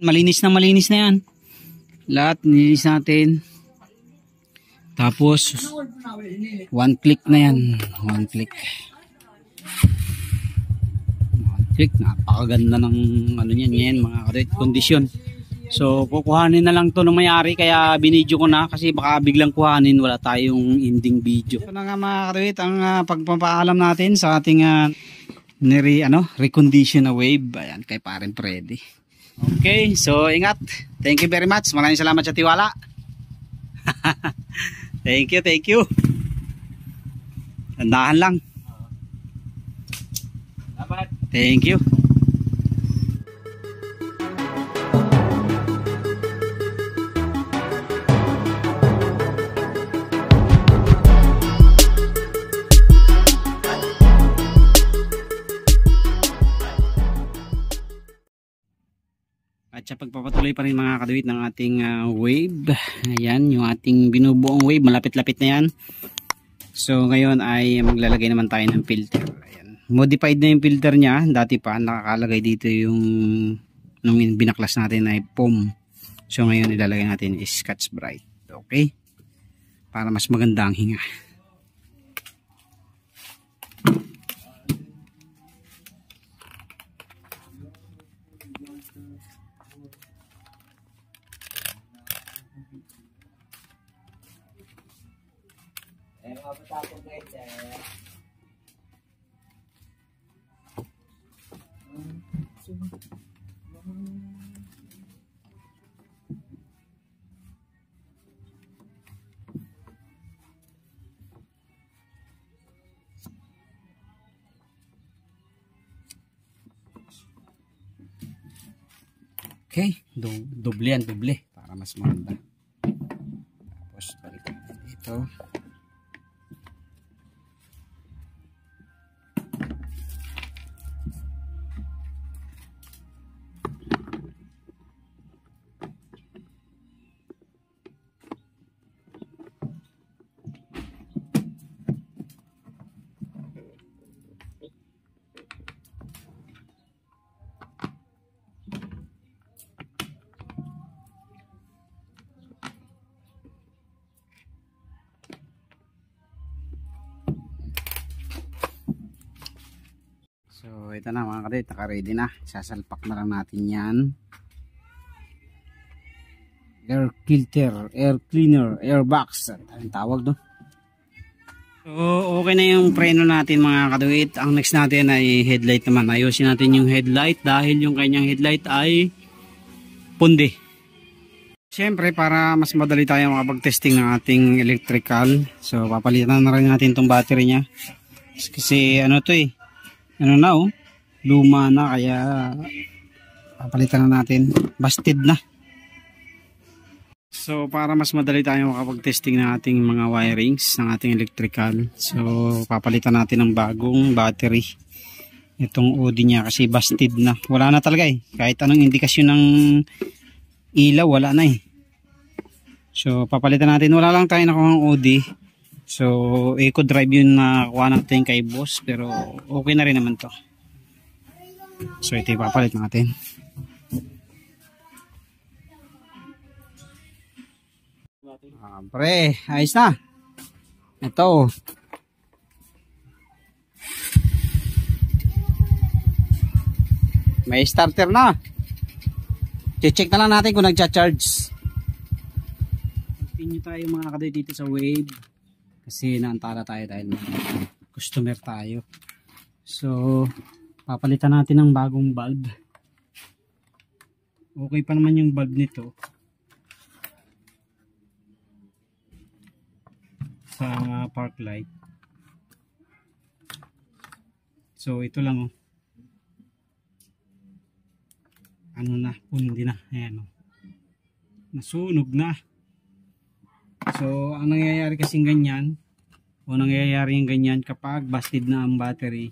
Malinis na yan. Lahat nilinis natin. Tapos, one click na yan. One click. Napakaganda ng ano niyan ngayon, mga kadit, kondisyon. So kukuhanin na lang to ng may-ari, kaya binidyo ko na kasi baka biglang kuhanin, wala tayong ending video. So na nga mga kadit, ang pagpapaalam natin sa ating recondition na wave. Ayan, kay Paren Freddy. Okay, so ingat. Thank you very much. Maraming salamat sa tiwala. Thank you. Tandahan lang. Thank you. At sa pagpapatuloy pa rin mga kaduwit ng ating wave. Ayan, yung ating binubuong wave, malapit-lapit na yan. So ngayon ay maglalagay naman tayo ng filter. Ayan. Modified na yung filter niya. Dati pa nakakalagay dito yung nung binaklas natin ay foam. So ngayon ilalagay natin is Scotch-Brite. Okay? Para mas maganda ang hinga. Okay, doble para mas maganda. Tapos balik dito. So ito na mga kadit, naka-ready na. Sasalpak na lang natin yan. Air filter, air cleaner, air box. Anong tawag doon? So okay na yung preno natin mga kadit. Ang next natin ay headlight naman. Ayusin natin yung headlight dahil yung kanyang headlight ay pundi. Siyempre para mas madali tayo makapag-testing ng ating electrical. So papalitan na rin natin itong battery nya. Kasi ano to eh. Luma na, kaya papalitan na natin. Busted na. So para mas madali tayo makapag-testing ng ating mga wirings ng ating electrical, so papalitan natin ng bagong battery itong OD niya kasi busted na. Wala na talaga eh. Kahit anong indikasyon ng ilaw, wala na eh. So papalitan natin. Wala lang tayo nakuha ng OD. So Eco Drive yun na kuha natin kay boss, pero okay na rin naman to. So ito ipapalit natin. Pre, ayos na. Ito. May starter na. Check na lang natin kung nagcha-charge. Continue tayo mga kadoy dito sa wave. Kasi naantala tayo dahil customer tayo. So, papalitan natin ng bagong bulb. Okay pa naman yung bulb nito. Sa park light. So, ito lang oh. Ano na, pundi na. Ayan oh. Nasunog na. So, ang nangyayari kasing ganyan, o nangyayari yung ganyan kapag busted na ang battery.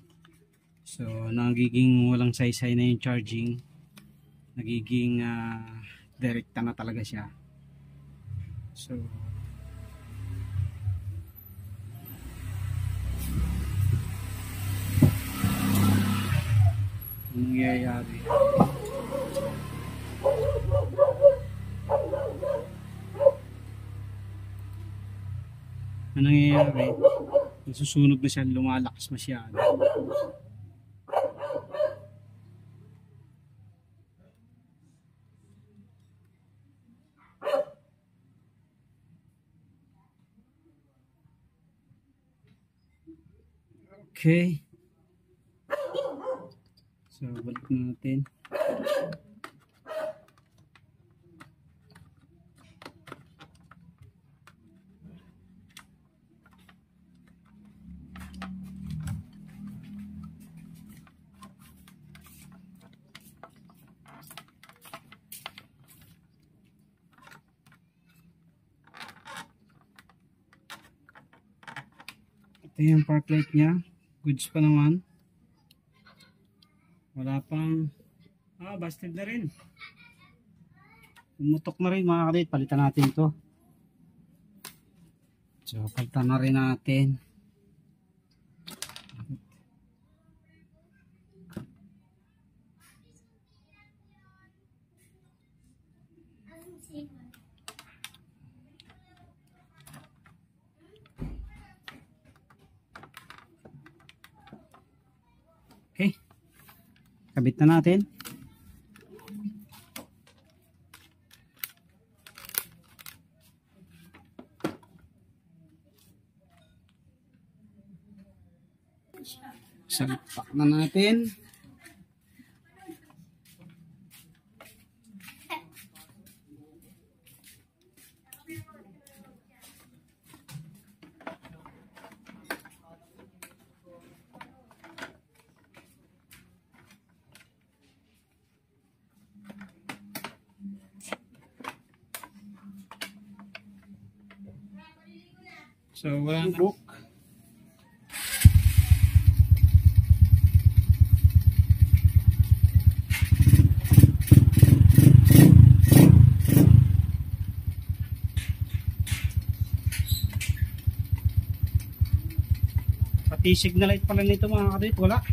So, nagiging walang saysay na yung charging. Nagiging direkta na talaga siya. So, ang nangyayari. Ang nangyayari, nasusunog na siya, lumalakas masyado. Okay. So, balik natin. Ito yung park light niya. Goods pa naman. Wala pang busted na rin. Umutok na rin mga kadit. Palitan natin to. So palitan na rin natin. Okay. Kabit na natin. Salpak na natin. So wala na. Pati signal light pala nito mga kadit, wala.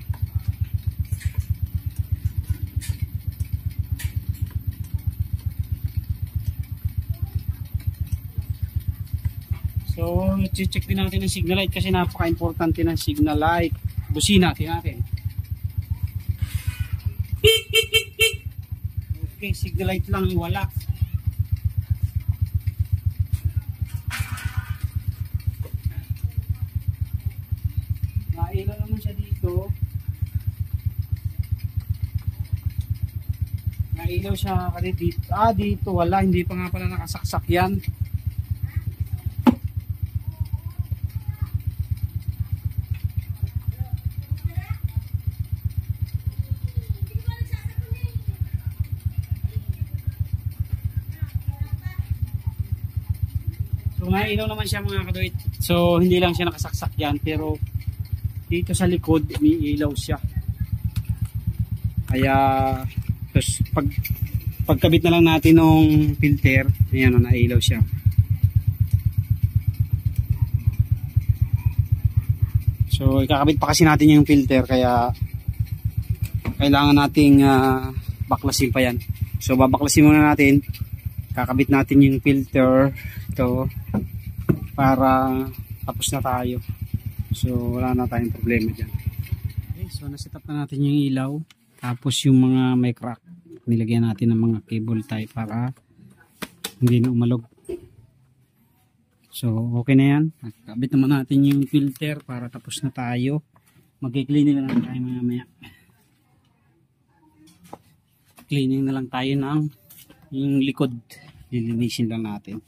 So, i-check din natin ang signal light kasi napaka-importante ng signal light. Busina natin. Okay, signal light lang wala. Nailaw naman siya dito. Nailaw siya kasi dito. Dito wala, hindi pa nga pala nakasaksak yan. So nailaw naman siya mga kadoit. So hindi lang siya nakasaksak yan, pero dito sa likod may ilaw siya. Kaya tapos pagkabit na lang natin ng filter, ayan o, nailaw siya. So ikakabit pa kasi natin yung filter, kaya kailangan nating baklasin pa yan. So babaklasin muna natin, kakabit natin yung filter ito para tapos na tayo. So wala na tayong problema dyan. Okay, so naset up na natin yung ilaw, tapos yung mga may crack nilagyan natin ng mga cable tie para hindi na umalog. So okay na yan. Nakabit naman natin yung filter para tapos na tayo. Mag-cleaning na lang tayo mamaya. Cleaning na lang tayo ng yung likod, lilinisin lang natin.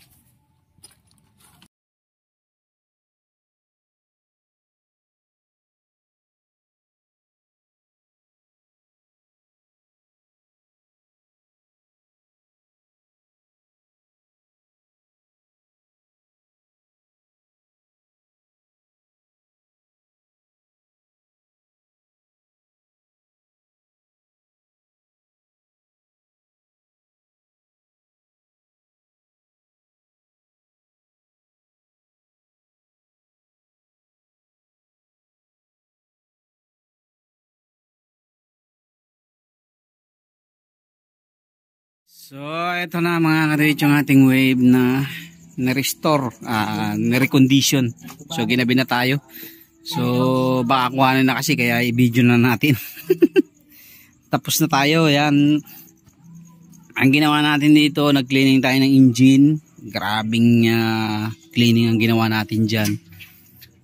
So ito na mga kadwit yung ating wave na na-restore, na-recondition. So ginabi na tayo. So baka kuhanin na kasi kaya i-video na natin. Tapos na tayo, yan. Ang ginawa natin dito, nag-cleaning tayo ng engine. Grabing cleaning ang ginawa natin dyan.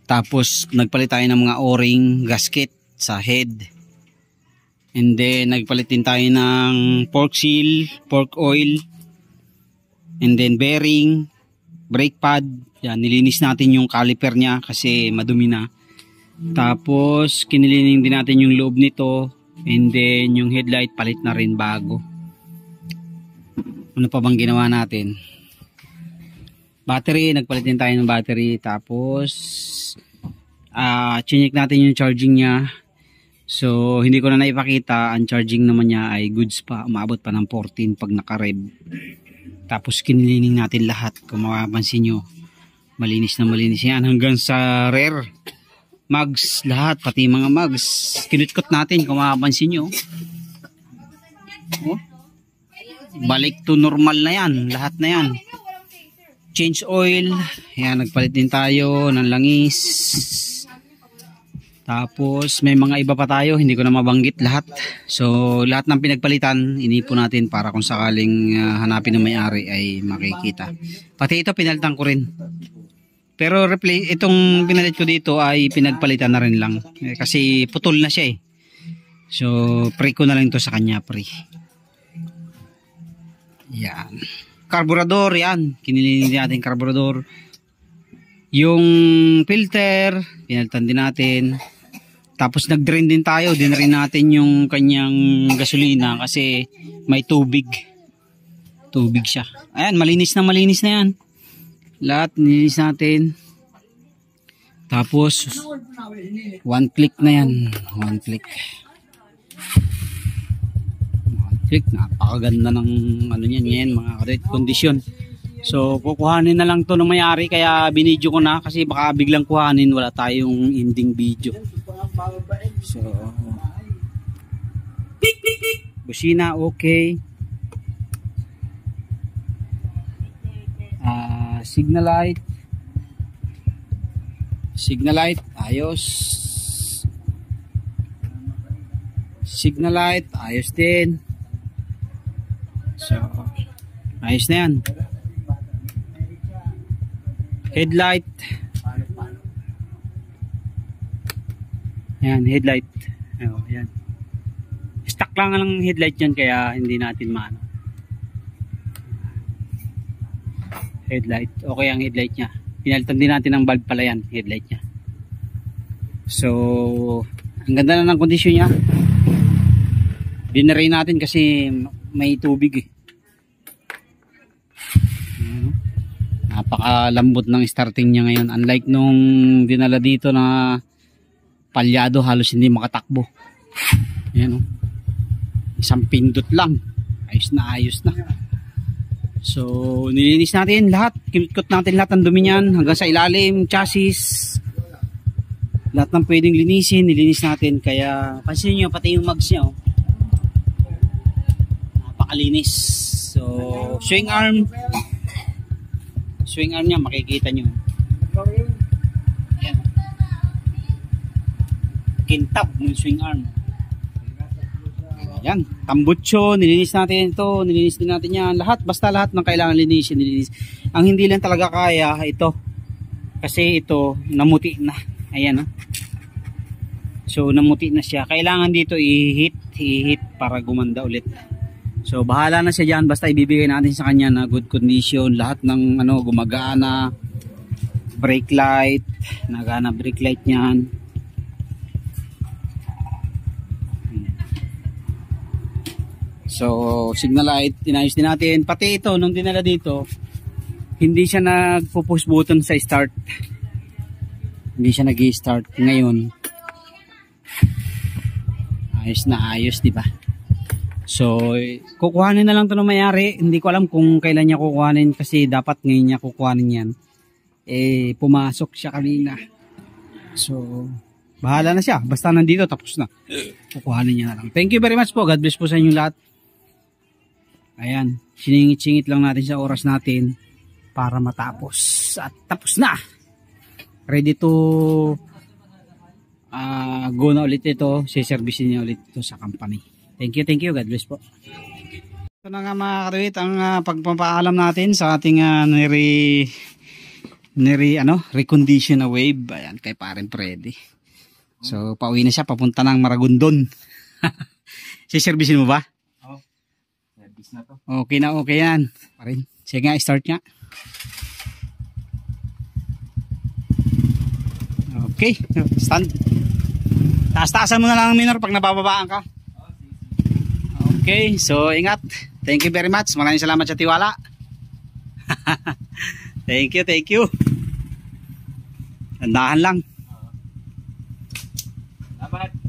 Tapos nagpalit tayo ng mga o-ring, gasket sa head. And then nagpalit din tayo ng fork seal, fork oil. And then bearing, brake pad. Yan, nilinis natin yung caliper niya kasi madumi na. Tapos kinilining din natin yung loob nito. And then yung headlight palit na rin bago. Ano pa bang ginawa natin? Battery, nagpalit din tayo ng battery. Tapos chinik natin yung charging niya. So hindi ko na naipakita. Ang charging naman niya ay goods pa. Umabot pa ng 14 pag naka-rev. Tapos kinilining natin lahat. Kung makapansin nyo, malinis na malinis yan. Hanggang sa rear mugs, lahat, pati mga mugs kinutkot natin kung makapansin nyo. Oh, balik to normal na yan, lahat na yan. Change oil, yan, nagpalit din tayo ng langis. Tapos may mga iba pa tayo, hindi ko na mabanggit lahat. So lahat ng pinagpalitan inipon natin para kung sakaling hanapin ng may-ari ay makikita. Pati ito pinalitan ko rin. Pero itong pinalit ko dito ay pinagpalitan na rin lang. Kasi putol na siya eh. So pre ko na lang to sa kanya, pre. Yan. Carburetor, yan. Kinilinis natin carburetor. Yung filter, pinalitan din natin. Tapos nag-drain din tayo. Dinrain natin yung kanyang gasolina kasi may tubig. Tubig siya. Ayan, malinis na yan. Lahat nilinis natin. Tapos one click na yan. One click. Napakaganda ng ano niyan ngayon, mga correct condition. So kukuhanin na lang to ng may-ari, kaya binidyo ko na kasi baka biglang kuhanin, wala tayong ending video. So busina okay. Signal light ayos. Signal light ayos din. So ayos na yan. Headlight, yan, headlight. Oh, yan. Stock lang ang headlight yan, kaya hindi natin maano. Headlight, okay ang headlight nya. Pinalitan din natin ng bulb pala yan, headlight nya. So ang ganda na ng kondisyon nya. Dinarain natin kasi may tubig eh. Napakalambot ng starting niya ngayon, unlike nung dinala dito na palyado, halos hindi makatakbo. Ayan, oh. Isang pindot lang, ayos na. So nilinis natin lahat, kinutkot natin lahat ng dumi niyan hanggang sa ilalim, chassis, lahat ng pwedeng linisin nilinis natin. Kaya pansin niyo pati yung mugs niya, oh. Napakalinis. So swing arm niya, makikita nyo. Ayan. Kintab ng swing arm. Ayan. Tambucho, nilinis natin ito. Nilinis din natin yan. Lahat, basta lahat ng kailangan linisin, nilinis. Ang hindi lang talaga kaya, ito. Kasi ito, namuti na. Ayan. So, namuti na siya. Kailangan dito i-hit para gumanda ulit. So bahala na siya dyan, basta ibibigay natin sa kanya na good condition, lahat ng ano gumagana, brake light, nagana brake light niyan. So signal light, inayos din natin. Pati ito, nung dinala dito, hindi siya nagpo-push button sa start. Hindi siya nag-i-start. Ngayon, ayos na ayos, di ba? So, kukuhanin na lang ito ng may-ari. Hindi ko alam kung kailan niya kukuhanin kasi dapat ngayon niya kukuhanin yan. Eh, pumasok siya kanina. So, bahala na siya. Basta nandito, tapos na. Kukuhanin niya na lang. Thank you very much po. God bless po sa inyo lahat. Ayan, siningit-singit lang natin sa oras natin para matapos. At tapos na. Ready to go na ulit ito. Siservisin niya ulit ito sa company. Thank you. God bless po. Ito na nga mga katuwit ang pagpapaalam natin sa ating recondition na wave. Ayan, kay Paren Freddy. So, pauwi na siya, papunta ng Maragondon. Siservisin mo ba? Oo. Service na to. Okay na, okay yan. Paren, sige nga, start nga. Okay, stand. Taas-taasan mo na lang, Minor, pag nabababaan ka. Okay, so ingat. Thank you very much. Maraming salamat sa tiwala. Thank you. Andahan lang.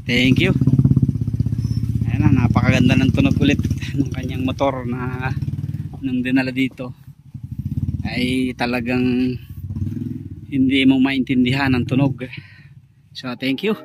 Thank you. Ayan na, napakaganda ng tunog ulit ng kanyang motor na nung dinala dito. Ay talagang hindi mo maintindihan ang tunog. So thank you.